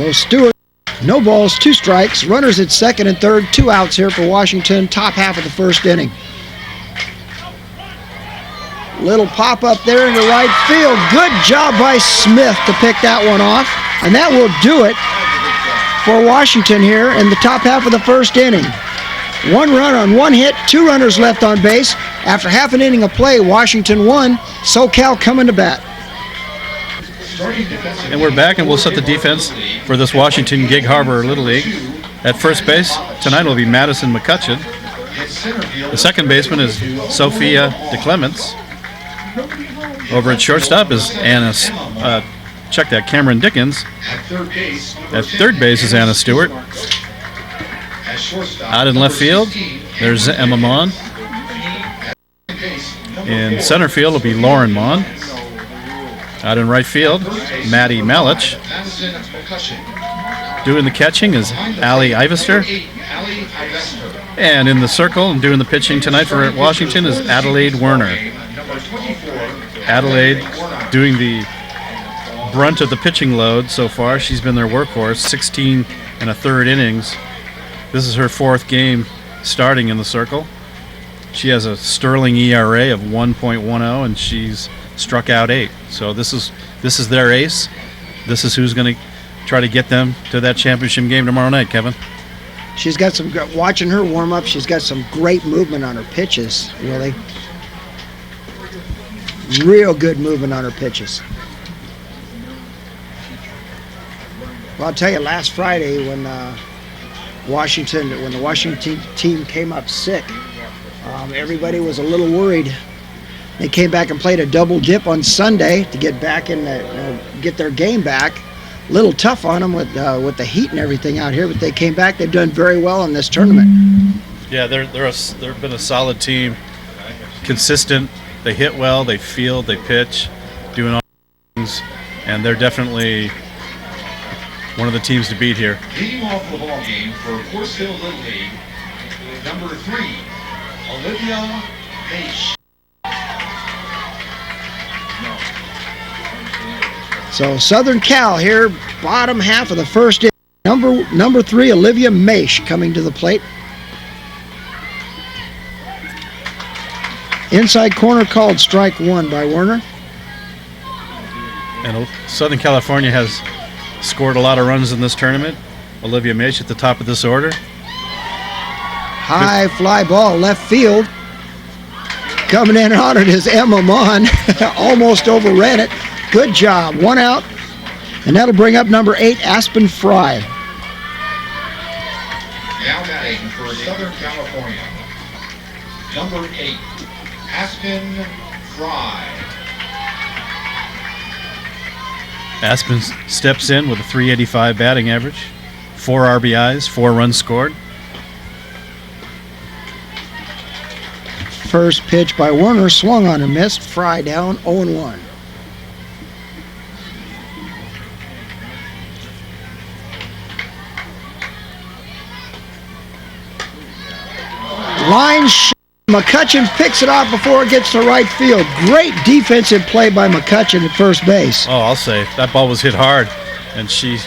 So Stewart, no balls, 2 strikes, runners at second and third, 2 outs here for Washington, top half of the first inning. Little pop up there into right field. Good job by Smith to pick that one off. And that will do it for Washington here in the top half of the first inning. 1 run on 1 hit, 2 runners left on base. After half an inning of play, Washington won. SoCal coming to bat. And we're back, and we'll set the defense for this Washington Gig Harbor Little League. At first base tonight will be Madison McCutcheon. The second baseman is Sophia DeClements. Over at shortstop is Anna, Cameron Dickens. At third base is Anna Stewart. Out in left field, there's Emma Mon. In center field will be Lauren Mon. Out in right field, Maddie Malich. Doing the catching is Allie Ivester. And in the circle and doing the pitching tonight for Washington is Adelaide Werner. Adelaide doing the brunt of the pitching load so far. She's been their workhorse, 16 1/3 innings. This is her 4th game starting in the circle. She has a sterling ERA of 1.10, and she's struck out 8. So this is their ace. This is who's going to try to get them to that championship game tomorrow night, Kevin. She's got some, watching her warm up, she's got some great movement on her pitches, really. Real good movement on her pitches. Well, I'll tell you, last Friday when the Washington team came up sick, everybody was a little worried. They came back and played a double dip on Sunday to get back in get their game back. A little tough on them with the heat and everything out here, but they came back. They've done very well in this tournament. Yeah, they've been a solid team, consistent. They hit well, they field, they pitch, doing all things, and they're definitely one of the teams to beat here. Leading off the ball game for Horseville Little League, number 3, Olivia Maish. So Southern Cal here, bottom half of the first inning. Number 3, Olivia Maish coming to the plate. Inside corner called strike 1 by Werner. And Southern California has scored a lot of runs in this tournament. Olivia Maish at the top of this order. High fly ball left field. Coming in on it is Emma Mon. Almost overran it. Good job. 1 out. And that'll bring up number 8, Aspen Fry. Now batting for Southern California, number 8, Aspen Fry. Aspen steps in with a .385 batting average, 4 RBIs, 4 runs scored. First pitch by Werner, swung on and missed. Fry down, 0-1. Line shot. McCutcheon picks it off before it gets to right field. Great defensive play by McCutcheon at first base. Oh, I'll say, that ball was hit hard, and she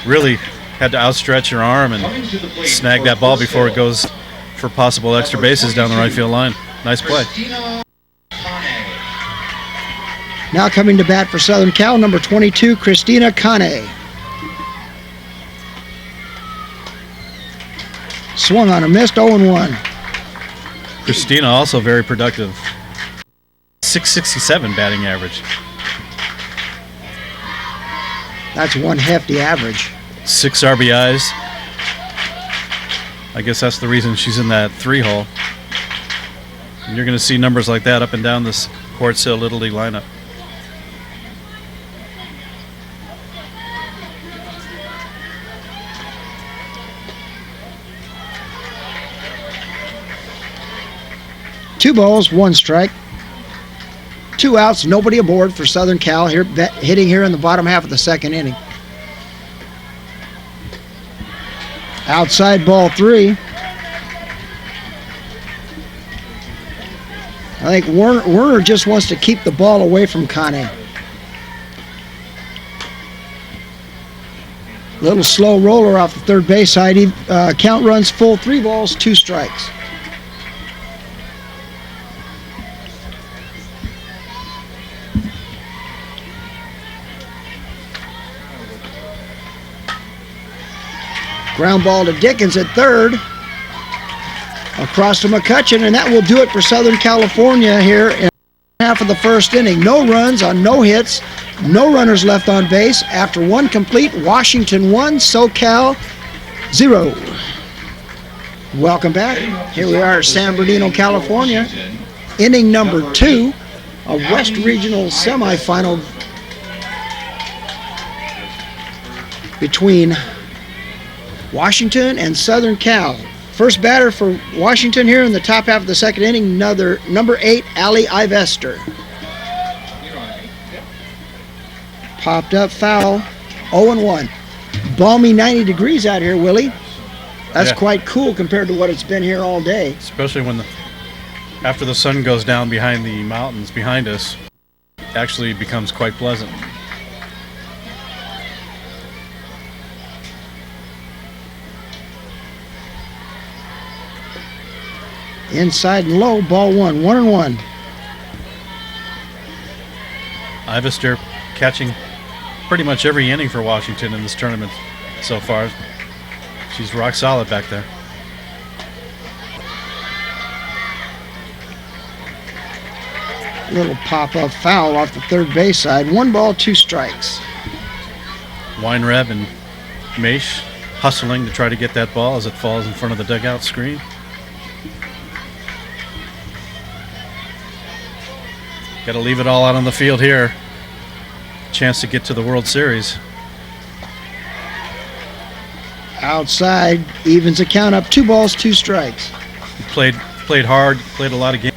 really had to outstretch her arm and snag that ball before it goes for possible extra bases down the right field line. Nice play. Now coming to bat for Southern Cal, number 22, Christina Kane. Swung on a missed, 0-1. Christina also very productive. .667 batting average. That's one hefty average. 6 RBIs. I guess that's the reason she's in that 3-hole. And you're going to see numbers like that up and down this Quartz Hill Little League lineup. Two balls, 1 strike. 2 outs, nobody aboard for Southern Cal here, hitting here in the bottom half of the second inning. Outside ball 3. I think Werner just wants to keep the ball away from Kane. Little slow roller off the third base side. Count runs full, 3 balls, 2 strikes. Ground ball to Dickens at third. Across to McCutcheon, and that will do it for Southern California here in half of the first inning. No runs on no hits, no runners left on base. After 1 complete, Washington 1, SoCal 0. Welcome back. Here we are at San Bernardino, California. Inning number 2 of West Regional semifinal between Washington and Southern Cal. First batter for Washington here in the top half of the second inning, number 8, Ali Ivester. Popped up foul, 0-1. Balmy 90 degrees out here, Willie. That's quite cool compared to what it's been here all day. Especially when after the sun goes down behind the mountains behind us, it actually becomes quite pleasant. Inside and low, ball 1, 1-1. Ivester catching pretty much every inning for Washington in this tournament so far. She's rock solid back there. Little pop-up foul off the third base side. 1 ball, 2 strikes. Weinreb and Maish hustling to try to get that ball as it falls in front of the dugout screen. Got to leave it all out on the field here. Chance to get to the World Series. Outside, evens the count up. 2 balls, 2 strikes. Played hard, played a lot of games.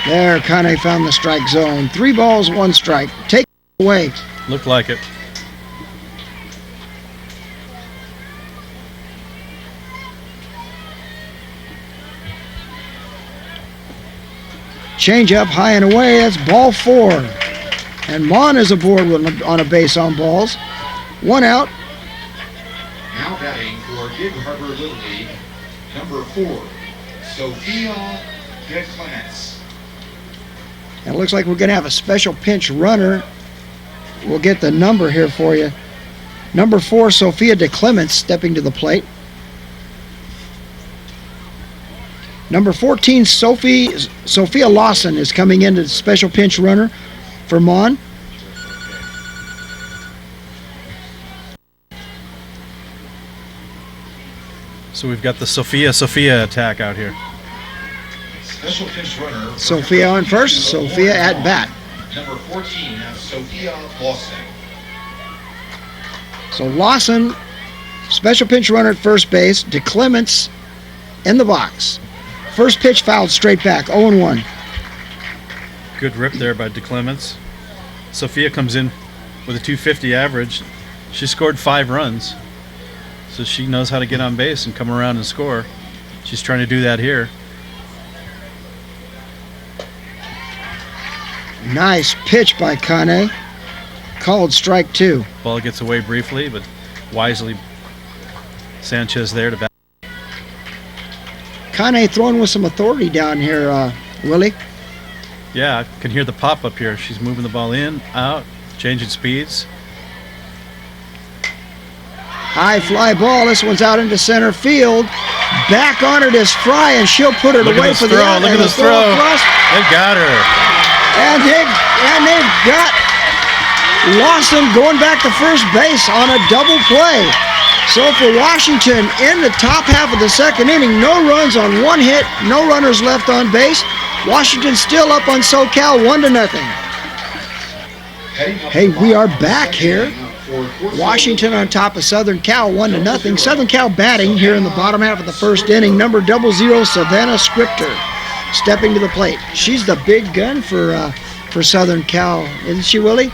There, Kane found the strike zone. 3 balls, 1 strike. Take it away. Looked like it. Change up high and away. That's ball 4. And Mon is aboard on a base on balls. 1 out. Now batting for Gig Harbor Little League, number 4, Sophia DeClements. And it looks like we're going to have a special pinch runner. We'll get the number here for you. Number 4, Sophia DeClements, stepping to the plate. Number 14, Sophia Lawson is coming in as special pinch runner for Mon. So we've got the Sophia attack out here. Special pinch runner. Sophia on first, Sophia at bat. Number 14, Sophia Lawson. So Lawson, special pinch runner at first base. DeClements in the box. First pitch fouled straight back, 0-1. Good rip there by DeClements. Sophia comes in with a 250 average. She scored 5 runs. So she knows how to get on base and come around and score. She's trying to do that here. Nice pitch by Kane. Called strike 2. Ball gets away briefly, but wisely Sanchez there to bat. Kane throwing with some authority down here, Willie. Yeah, I can hear the pop up here. She's moving the ball in, out, changing speeds. High fly ball. This one's out into center field. Back on it is Fry, and she'll put it away for the out. Look at this throw. They've got her. And they've got Lawson going back to first base on a double play. So for Washington, in the top half of the second inning, no runs on 1 hit, no runners left on base. Washington still up on SoCal 1-0. Hey, we are back here. Washington on top of Southern Cal 1-0. Southern Cal batting here in the bottom half of the first inning. Number 00, Savannah Scripter, stepping to the plate. She's the big gun for Southern Cal, isn't she, Willie?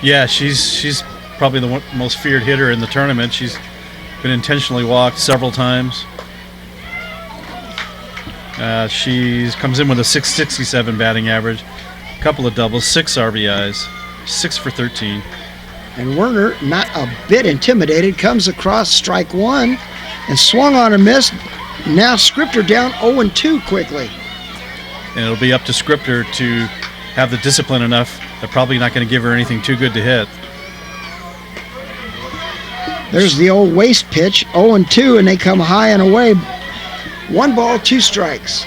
Yeah, she's probably the most feared hitter in the tournament. She's been intentionally walked several times. She comes in with a 667 batting average. couple of doubles, 6 RBIs, 6 for 13. And Werner, not a bit intimidated, comes across strike one and swung on a miss. Now Scripter down 0-2 quickly. And it'll be up to Scripter to have the discipline enough. They're probably not going to give her anything too good to hit. There's the old waste pitch, 0-2, and they come high and away. 1 ball, 2 strikes.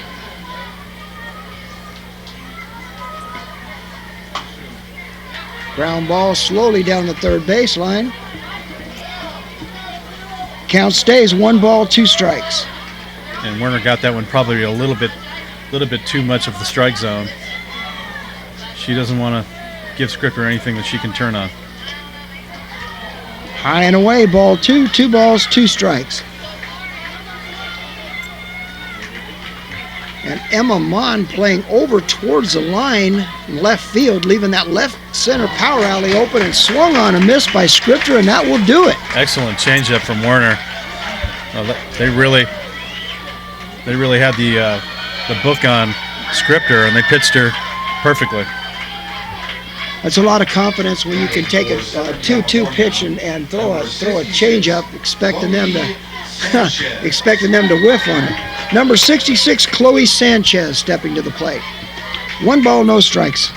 Ground ball slowly down the third baseline. Count stays 1 ball, 2 strikes. And Werner got that one probably a little bit too much of the strike zone. She doesn't want to give Scripter anything that she can turn on. High and away, ball 2, 2 balls, 2 strikes. And Emma Mon playing over towards the line in left field, leaving that left center power alley open, and swung on a miss by Scripter, and that will do it. Excellent changeup from Werner. They really had the book on Scripter, and they pitched her perfectly. That's a lot of confidence when you can take a 2-2 pitch and throw a changeup, expecting them to whiff on it. Number 66, Chloe Sanchez stepping to the plate. 1 ball, no strikes.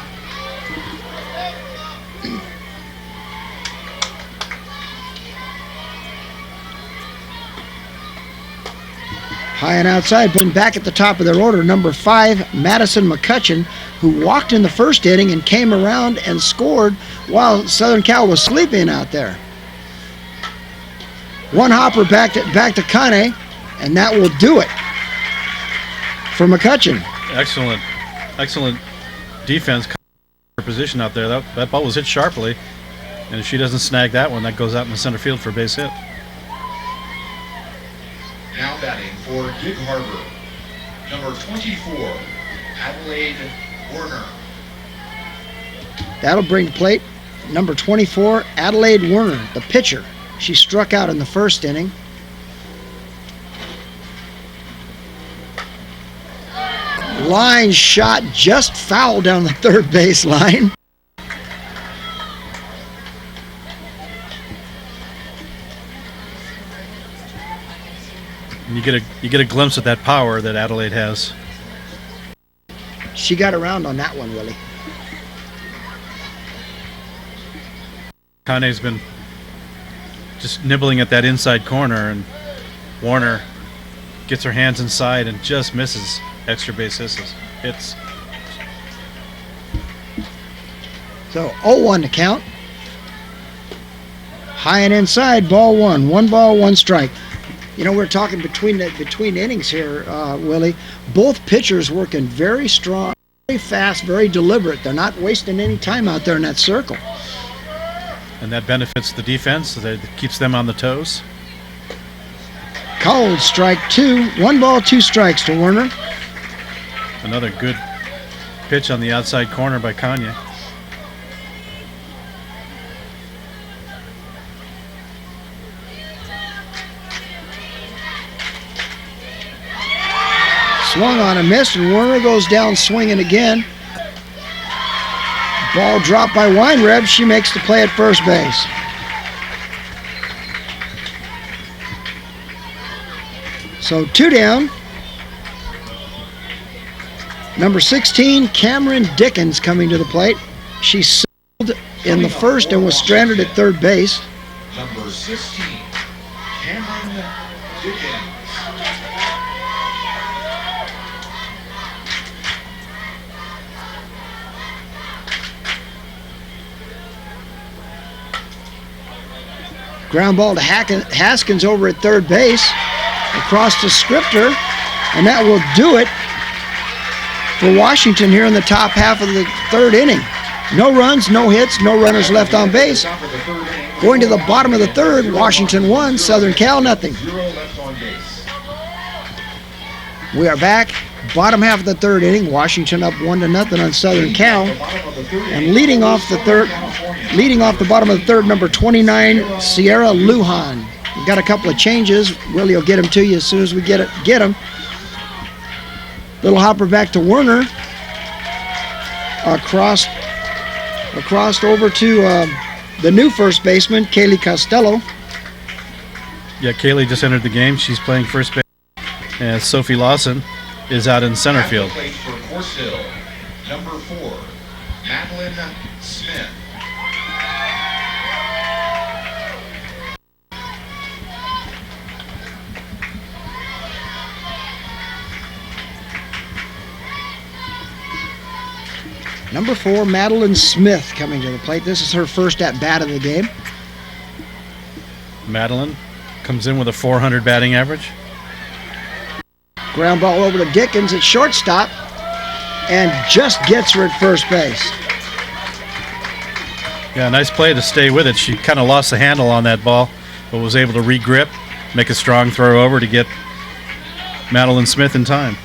High and outside, but back at the top of their order, number 5, Madison McCutcheon, who walked in the first inning and came around and scored while Southern Cal was sleeping out there. 1 hopper back to Kane, and that will do it for McCutcheon. Excellent defense position out there. That ball was hit sharply, and if she doesn't snag that one, that goes out in the center field for a base hit. Now batting for Gig Harbor, number 24, Adelaide Werner. That'll bring the plate number 24, Adelaide Werner, the pitcher. She struck out in the first inning. Line shot just foul down the third baseline. And you get a glimpse of that power that Adelaide has. She got around on that one, Willie. Kane's been just nibbling at that inside corner, and Werner gets her hands inside and just misses extra base hits. So 0-1 to count. High and inside, ball 1. 1 ball, 1 strike. You know, we're talking between innings here, Willie. Both pitchers working very strong, very fast, very deliberate. They're not wasting any time out there in that circle. And that benefits the defense. That keeps them on the toes. Called strike 2. 1 ball, 2 strikes to Werner. Another good pitch on the outside corner by Kanye. Swung on a miss, and Werner goes down swinging again. Ball dropped by Weinreb. She makes the play at first base. So 2 down. Number 16, Cameron Dickens coming to the plate. She sailed in the first and was stranded at third base. Number 16, Cameron Dickens. Ground ball to Haskins over at third base. Across to Scripter, and that will do it for Washington here in the top half of the third inning. No runs, no hits, no runners left on base. Going to the bottom of the third, Washington 1, Southern Cal nothing. We are back, bottom half of the third inning. Washington up 1-0 on Southern Cal, and leading off the bottom of the third, number 29, Sierra Lujan. We've got a couple of changes. Willie will get them to you as soon as we get them. Little hopper back to Werner. across over to the new first baseman, Kaylee Costello. Yeah, Kaylee just entered the game. She's playing first base. And Sophie Lawson is out in center field. At the plate for Course Hill, number 4, Madeline Smith. Number 4, Madeline Smith coming to the plate. This is her first at bat of the game. Madeline comes in with a 400 batting average. Ground ball over to Dickens at shortstop and just gets her at first base. Yeah, nice play to stay with it. She kind of lost the handle on that ball, but was able to re-grip, make a strong throw over to get Madeline Smith in time.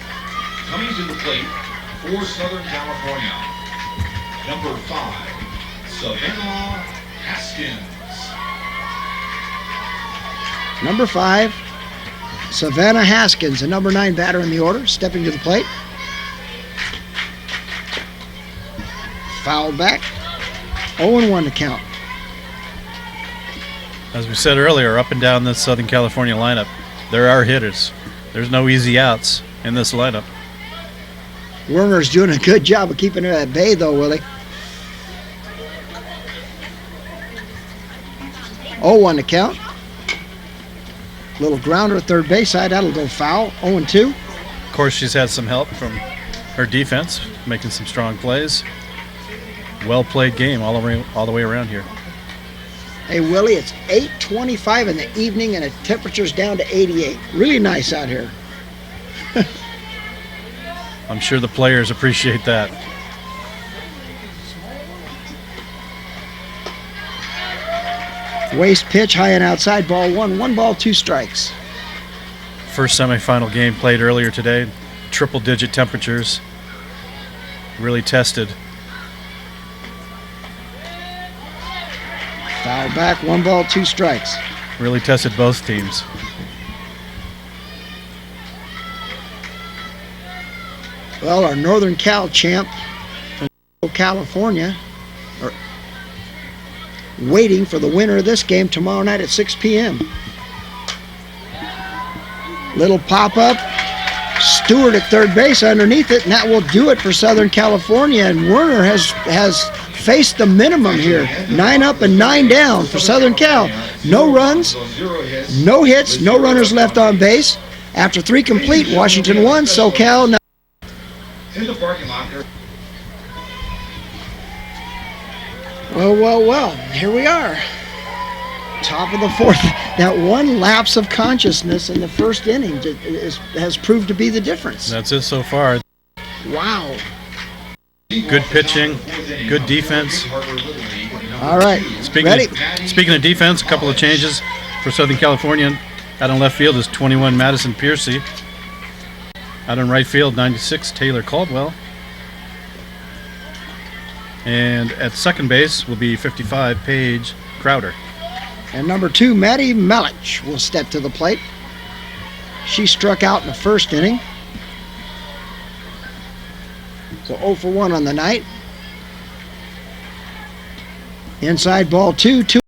Coming to the plate for Southern California, number 5, Savannah Haskins. Number 5, Savannah Haskins, the number 9 batter in the order, stepping to the plate. Fouled back. 0-1 to count. As we said earlier, up and down this Southern California lineup, there are hitters. There's no easy outs in this lineup. Werner's doing a good job of keeping her at bay, though, Willie. 0-1 to count. Little grounder, third base side. That'll go foul. 0-2. Of course, she's had some help from her defense, making some strong plays. Well-played game all the way around here. Hey, Willie, it's 8:25 in the evening, and the temperature's down to 88. Really nice out here. I'm sure the players appreciate that. Waste pitch, high and outside, ball 1. 1 ball, 2 strikes. First semifinal game played earlier today. Triple-digit temperatures. Really tested. Foul back, 1 ball, 2 strikes. Really tested both teams. Well, our Northern Cal champ, California, are waiting for the winner of this game tomorrow night at 6 p.m. Little pop-up. Stewart at third base underneath it, and that will do it for Southern California. And Werner has faced the minimum here. 9 up and 9 down for Southern Cal. No runs, no hits, no runners left on base. After 3 complete, Washington 1, SoCal 9. In the parking lot here. Well, here we are. Top of the 4th. That one lapse of consciousness in the first inning has proved to be the difference. That's it so far. Wow. Good pitching, good defense. All right, Speaking of defense, a couple of changes for Southern California. Out in left field is 21 Madison Piercy. Out in right field, 96 Taylor Caldwell. And at second base will be 55 Paige Crowder. And number 2, Maddie Malich will step to the plate. She struck out in the first inning. So 0 for 1 on the night. Inside ball 2.